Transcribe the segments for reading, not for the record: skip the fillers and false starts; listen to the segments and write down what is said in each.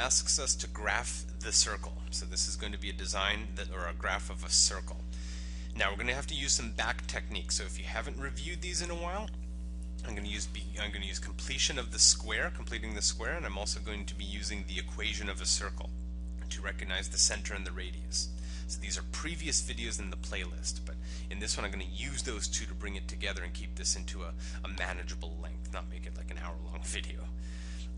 asks us to graph the circle. So this is going to be a design or a graph of a circle. Now we're going to have to use some back techniques. So if you haven't reviewed these in a while, I'm going to use completion of the square, completing the square, and I'm also going to be using the equation of a circle to recognize the center and the radius. So these are previous videos in the playlist, but in this one I'm going to use those two to bring it together and keep this into a manageable length, not make it like an hour-long video.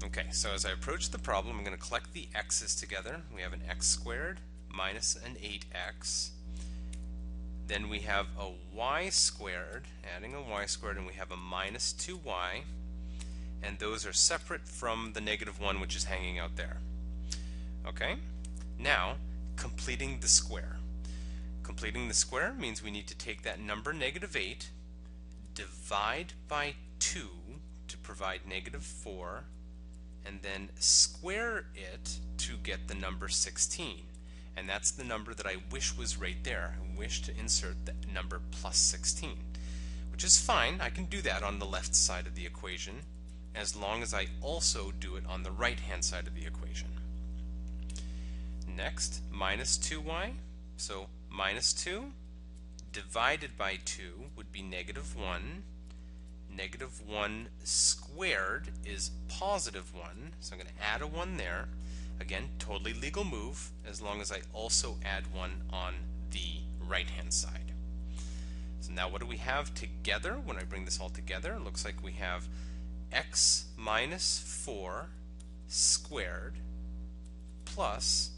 Okay, so as I approach the problem, I'm going to collect the x's together. We have an x squared minus an 8x. Then we have a y squared, adding a y squared, and we have a minus 2y. And those are separate from the negative 1, which is hanging out there. Okay? Now, completing the square. Completing the square means we need to take that number negative 8, divide by 2 to provide negative 4, and then square it to get the number 16. And that's the number that I wish was right there. I wish to insert the number plus 16, which is fine. I can do that on the left side of the equation as long as I also do it on the right hand side of the equation. Next, minus 2y. So minus 2 divided by 2 would be negative 1. Negative 1 squared is positive 1. So I'm going to add a 1 there. Again, totally legal move, as long as I also add 1 on the right-hand side. So now what do we have together? When I bring this all together, it looks like we have x minus 4 squared plus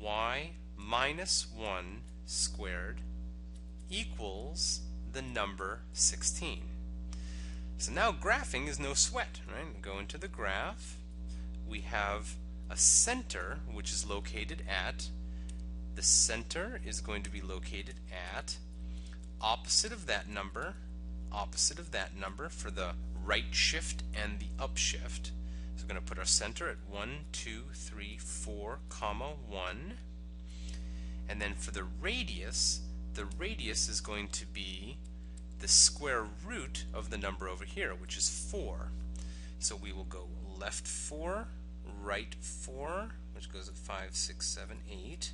y minus 1 squared equals the number 16. So now graphing is no sweat, right? Go into the graph. We have a center which is located at, the center is going to be located at opposite of that number for the right shift and the upshift. So we're going to put our center at 1, 2, 3, 4, comma 1. And then for the radius is going to be the square root of the number over here, which is 4. So we will go left 4, right 4, which goes at 5, 6, 7, 8,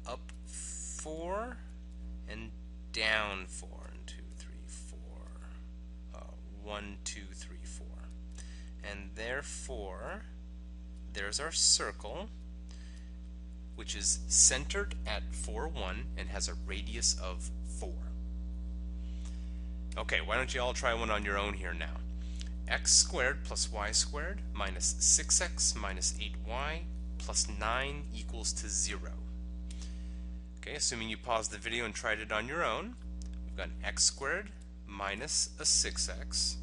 up 4, and down 4, and 2, 3, 4, 1, 2, 3, 4. And therefore, there's our circle, which is centered at 4, 1, and has a radius of 4. Okay, why don't you all try one on your own here now? X squared plus y squared minus 6x minus 8y plus 9 equals to 0. Okay, assuming you paused the video and tried it on your own, we've got an x squared minus a 6x.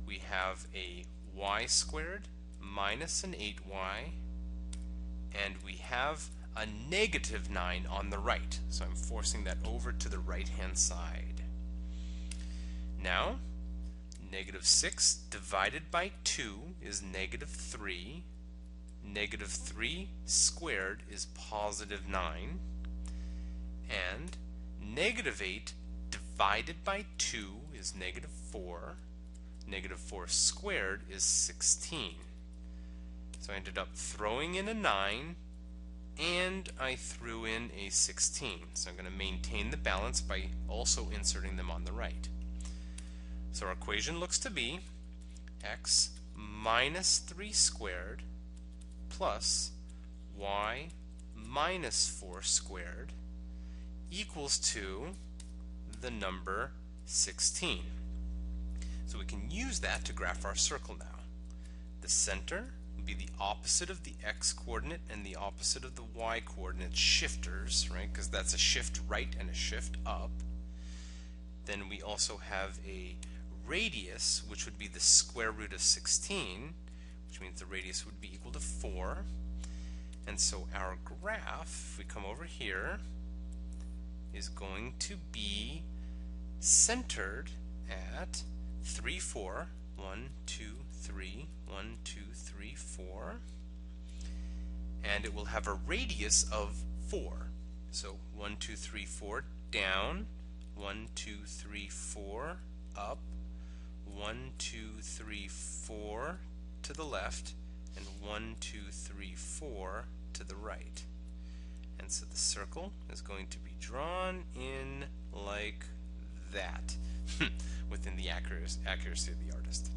We have a y squared minus an 8y. And we have a negative 9 on the right. So I'm forcing that over to the right-hand side. Now, negative 6 divided by 2 is negative 3. Negative 3 squared is positive 9. And negative 8 divided by 2 is negative 4. Negative 4 squared is 16. So I ended up throwing in a 9 and I threw in a 16. So I'm going to maintain the balance by also inserting them on the right. So our equation looks to be x minus 3 squared plus y minus 4 squared equals to the number 16. So we can use that to graph our circle now. The center would be the opposite of the x coordinate and the opposite of the y coordinate shifters, right? Because that's a shift right and a shift up. Then we also have a radius, which would be the square root of 16, which means the radius would be equal to 4. And so our graph, if we come over here, is going to be centered at 3, 4, 1, 2, 3, 1, 2, 3, 4, and it will have a radius of 4. So 1, 2, 3, 4 down, 1, 2, 3, 4 up, 1, 2, 3, 4 to the left, and 1, 2, 3, 4 to the right. And so the circle is going to be drawn in like that within the accuracy of the artist.